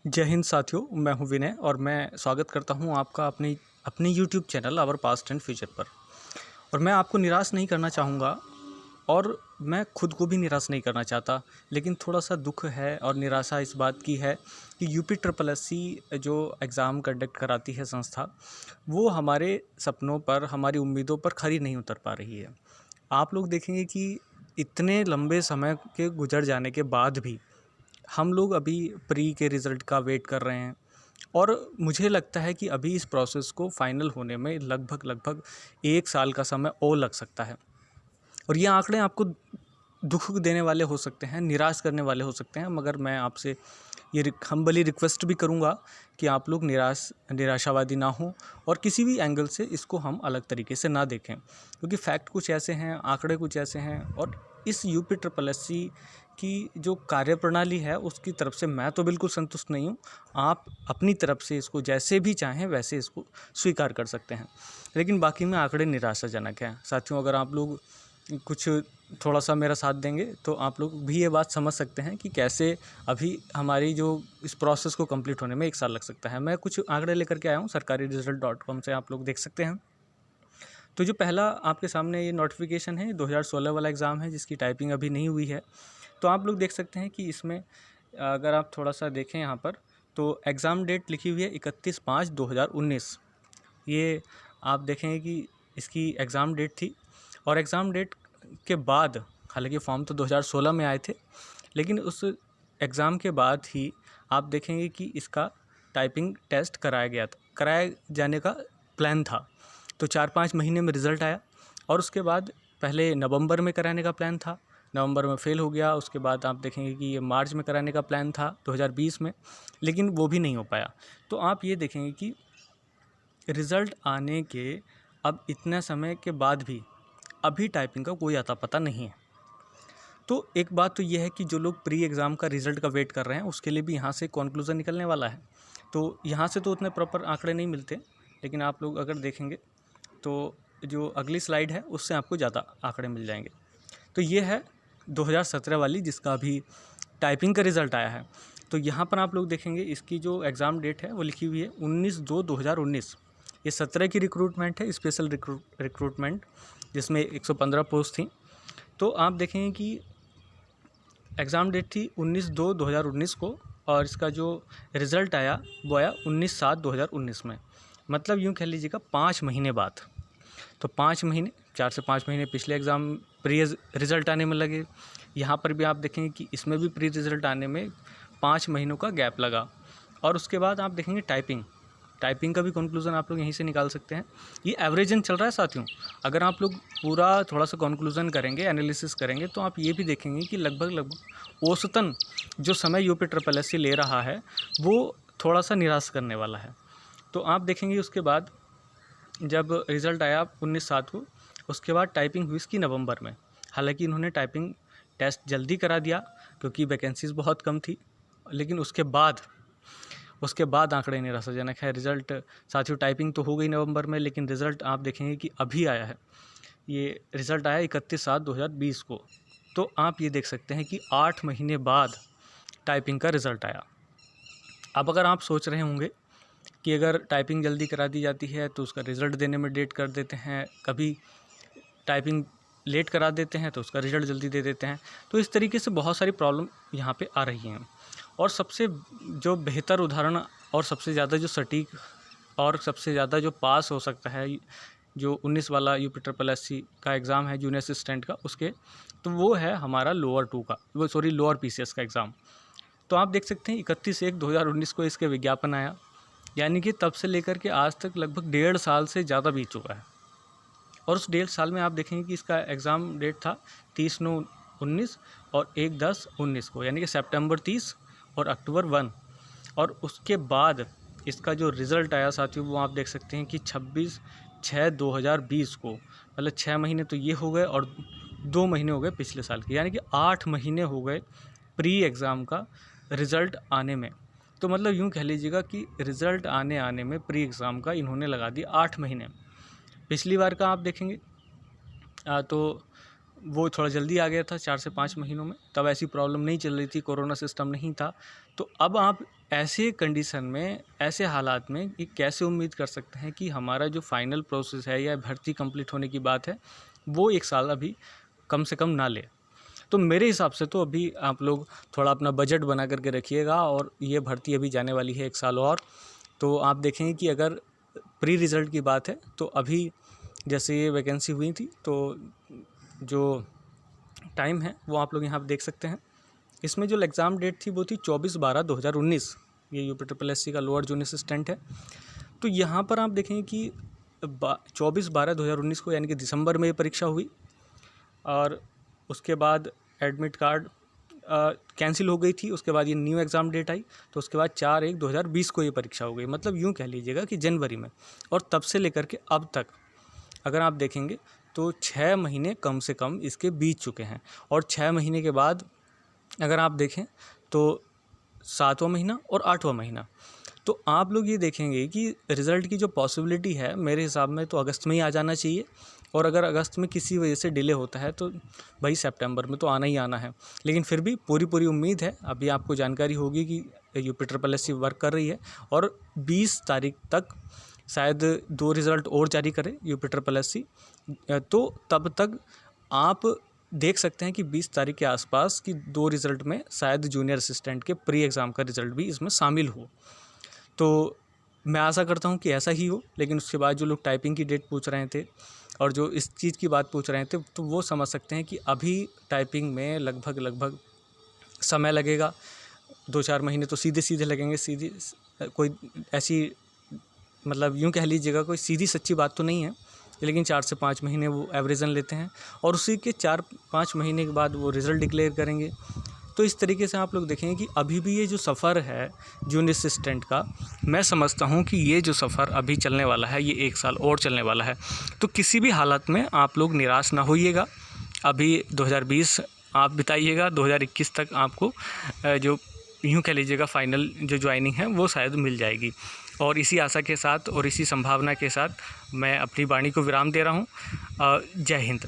जय हिंद साथियों, मैं हूं विनय और मैं स्वागत करता हूं आपका अपने YouTube channel our past and future पर। और मैं आपको निराश नहीं करना चाहूँगा और मैं खुद को भी निराश नहीं करना चाहता। लेकिन थोड़ा सा दुख है और निराशा इस बात की है कि यूपी ट्रिपल एससी जो एग्ज़ाम कंडक्ट कराती है संस्था, वो हमारे सपनों पर, हमारी उम्मीदों पर खरी नहीं उतर पा रही है। आप लोग देखेंगे कि इतने लंबे समय के गुजर जाने के बाद भी हम लोग अभी प्री के रिज़ल्ट का वेट कर रहे हैं। और मुझे लगता है कि अभी इस प्रोसेस को फाइनल होने में लगभग 1 साल का समय और लग सकता है। और ये आंकड़े आपको दुख देने वाले हो सकते हैं, निराश करने वाले हो सकते हैं, मगर मैं आपसे ये हम्बली रिक्वेस्ट भी करूँगा कि आप लोग निराशावादी ना हों और किसी भी एंगल से इसको हम अलग तरीके से ना देखें, क्योंकि फैक्ट कुछ ऐसे हैं, आंकड़े कुछ ऐसे हैं। और इस यूपी ट्रिपल एससी की जो कार्यप्रणाली है उसकी तरफ से मैं तो बिल्कुल संतुष्ट नहीं हूँ। आप अपनी तरफ से इसको जैसे भी चाहें वैसे इसको स्वीकार कर सकते हैं, लेकिन बाकी में आंकड़े निराशाजनक हैं। साथियों, अगर आप लोग कुछ थोड़ा सा मेरा साथ देंगे तो आप लोग भी ये बात समझ सकते हैं कि कैसे अभी हमारी जो इस प्रोसेस को कंप्लीट होने में 1 साल लग सकता है। मैं कुछ आंकड़े लेकर के आया हूँ, sarkariresult.com से आप लोग देख सकते हैं। तो जो पहला आपके सामने ये नोटिफिकेशन है, 2016 वाला एग्ज़ाम है जिसकी टाइपिंग अभी नहीं हुई है। तो आप लोग देख सकते हैं कि इसमें अगर आप थोड़ा सा देखें यहाँ पर, तो एग्ज़ाम डेट लिखी हुई है 31/5/2019। ये आप देखेंगे कि इसकी एग्ज़ाम डेट थी। और एग्ज़ाम डेट के बाद, हालांकि फ़ॉर्म तो 2016 में आए थे, लेकिन उस एग्ज़ाम के बाद ही आप देखेंगे कि इसका टाइपिंग टेस्ट कराया जाने का प्लान था। तो 4-5 महीने में रिज़ल्ट आया और उसके बाद पहले नवंबर में कराने का प्लान था, नवंबर में फ़ेल हो गया। उसके बाद आप देखेंगे कि ये मार्च में कराने का प्लान था 2020 में, लेकिन वो भी नहीं हो पाया। तो आप ये देखेंगे कि रिज़ल्ट आने के अब इतने समय के बाद भी अभी टाइपिंग का कोई अता पता नहीं है। तो एक बात तो ये है कि जो लोग प्री एग्ज़ाम का रिज़ल्ट का वेट कर रहे हैं उसके लिए भी यहाँ से कॉन्क्लूज़न निकलने वाला है। तो यहाँ से तो उतने प्रॉपर आंकड़े नहीं मिलते, लेकिन आप लोग अगर देखेंगे तो जो अगली स्लाइड है उससे आपको ज़्यादा आंकड़े मिल जाएंगे। तो ये है 2017 वाली जिसका अभी टाइपिंग का रिज़ल्ट आया है। तो यहाँ पर आप लोग देखेंगे इसकी जो एग्ज़ाम डेट है वो लिखी हुई है 19/2/2019। ये 17 की रिक्रूटमेंट है, स्पेशल रिक्रूटमेंट, जिसमें 115 पोस्ट थी। तो आप देखेंगे कि एग्ज़ाम डेट थी 19/2/2019 को और इसका जो रिज़ल्ट आया वो आया 19/7/2019 में। मतलब यूँ कह लीजिएगा 5 महीने बाद। तो 5 महीने, 4 से 5 महीने पिछले एग्ज़ाम प्री रिज़ल्ट आने में लगे। यहाँ पर भी आप देखेंगे कि इसमें भी प्री रिज़ल्ट आने में 5 महीनों का गैप लगा। और उसके बाद आप देखेंगे टाइपिंग का भी कंक्लूज़न आप लोग यहीं से निकाल सकते हैं। ये एवरेजन चल रहा है साथियों। अगर आप लोग पूरा थोड़ा सा कंक्लूज़न करेंगे, एनालिसिस करेंगे, तो आप ये भी देखेंगे कि लगभग औसतन जो समय यूपी ट्रिपल एससी ले रहा है वो थोड़ा सा निराश करने वाला है। तो आप देखेंगे उसके बाद जब रिज़ल्ट आया 19/7 को, उसके बाद टाइपिंग हुई इसकी नवंबर में। हालांकि इन्होंने टाइपिंग टेस्ट जल्दी करा दिया क्योंकि वैकेंसीज़ बहुत कम थी, लेकिन उसके बाद आंकड़े निराशाजनक है। रिज़ल्ट साथियों, टाइपिंग तो हो गई नवंबर में, लेकिन रिज़ल्ट आप देखेंगे कि अभी आया है। ये रिज़ल्ट आया 31/7/2020 को। तो आप ये देख सकते हैं कि 8 महीने बाद टाइपिंग का रिज़ल्ट आया। अब अगर आप सोच रहे होंगे कि अगर टाइपिंग जल्दी करा दी जाती है तो उसका रिज़ल्ट देने में लेट कर देते हैं, कभी टाइपिंग लेट करा देते हैं तो उसका रिज़ल्ट जल्दी दे देते हैं। तो इस तरीके से बहुत सारी प्रॉब्लम यहाँ पे आ रही हैं। और सबसे जो बेहतर उदाहरण और सबसे ज़्यादा जो सटीक और सबसे ज़्यादा जो पास हो सकता है, जो 19 वाला यूपी ट्रिपल एससी का एग्ज़ाम है जूनियर असिस्टेंट का, उसके तो वो है हमारा लोअर पीसीएस का एग्ज़ाम। तो आप देख सकते हैं 31/1/2019 को इसके विज्ञापन आया, यानी कि तब से लेकर के आज तक लगभग 1.5 साल से ज़्यादा बीत चुका है। और उस 1.5 साल में आप देखेंगे कि इसका एग्ज़ाम डेट था 30/9/19 और 1/10/19 को, यानी कि सितंबर 30 और अक्टूबर 1। और उसके बाद इसका जो रिज़ल्ट आया साथियों, वो आप देख सकते हैं कि 26/6/2020 को। मतलब 6 महीने तो ये हो गए और 2 महीने हो गए पिछले साल के, यानी कि 8 महीने हो गए प्री एग्ज़ाम का रिज़ल्ट आने में। तो मतलब यूँ कह लीजिएगा कि रिज़ल्ट आने में प्री एग्ज़ाम का इन्होंने लगा दिया 8 महीने। पिछली बार का आप देखेंगे तो वो थोड़ा जल्दी आ गया था 4 से 5 महीनों में, तब ऐसी प्रॉब्लम नहीं चल रही थी, कोरोना सिस्टम नहीं था। तो अब आप ऐसे कंडीशन में, ऐसे हालात में कि कैसे उम्मीद कर सकते हैं कि हमारा जो फाइनल प्रोसेस है या भर्ती कंप्लीट होने की बात है, वो 1 साल अभी कम से कम ना ले। तो मेरे हिसाब से तो अभी आप लोग थोड़ा अपना बजट बना करके रखिएगा, और ये भर्ती अभी जाने वाली है 1 साल और। तो आप देखेंगे कि अगर प्री रिज़ल्ट की बात है तो अभी जैसे ये वैकेंसी हुई थी, तो जो टाइम है वो आप लोग यहाँ पर देख सकते हैं। इसमें जो एग्ज़ाम डेट थी वो थी 24/12/2019। ये UPSSC का लोअर जूनियर असिस्टेंट है। तो यहाँ पर आप देखेंगे कि 24/12/2019 को, यानी कि दिसंबर में ये परीक्षा हुई, और उसके बाद एडमिट कार्ड कैंसिल हो गई थी। उसके बाद ये न्यू एग्ज़ाम डेट आई, तो उसके बाद 4/1/2020 को ये परीक्षा हो गई। मतलब यूँ कह लीजिएगा कि जनवरी में, और तब से लेकर के अब तक अगर आप देखेंगे तो 6 महीने कम से कम इसके बीत चुके हैं। और 6 महीने के बाद अगर आप देखें तो 7वां महीना और 8वां महीना, तो आप लोग ये देखेंगे कि रिज़ल्ट की जो पॉसिबिलिटी है मेरे हिसाब में तो अगस्त में ही आ जाना चाहिए। और अगर अगस्त में किसी वजह से डिले होता है तो भाई सितंबर में तो आना ही आना है। लेकिन फिर भी पूरी उम्मीद है। अभी आपको जानकारी होगी कि UPSSC वर्क कर रही है, और 20 तारीख तक शायद 2 रिज़ल्ट और जारी करे UPSSC। तो तब तक आप देख सकते हैं कि 20 तारीख के आसपास की 2 रिज़ल्ट में शायद जूनियर असिस्टेंट के प्री एग्ज़ाम का रिज़ल्ट भी इसमें शामिल हो। तो मैं आशा करता हूँ कि ऐसा ही हो। लेकिन उसके बाद जो लोग टाइपिंग की डेट पूछ रहे थे और जो इस चीज़ की बात पूछ रहे थे, तो वो समझ सकते हैं कि अभी टाइपिंग में लगभग समय लगेगा। 2-4 महीने तो सीधे लगेंगे। सीधी कोई ऐसी, मतलब यूँ कह लीजिएगा, कोई सीधी सच्ची बात तो नहीं है, लेकिन 4 से 5 महीने वो एवरेजन लेते हैं, और उसी के 4-5 महीने के बाद वो रिज़ल्ट डिक्लेयर करेंगे। तो इस तरीके से आप लोग देखेंगे कि अभी भी ये जो सफ़र है जूनियर असिस्टेंट का, मैं समझता हूँ कि ये जो सफ़र अभी चलने वाला है, ये 1 साल और चलने वाला है। तो किसी भी हालत में आप लोग निराश ना होइएगा। अभी 2020 आप बिताइएगा, 2021 तक आपको जो यूँ कह लीजिएगा फाइनल जो ज्वाइनिंग है वो शायद मिल जाएगी। और इसी आशा के साथ और इसी संभावना के साथ मैं अपनी वाणी को विराम दे रहा हूँ। जय हिंद।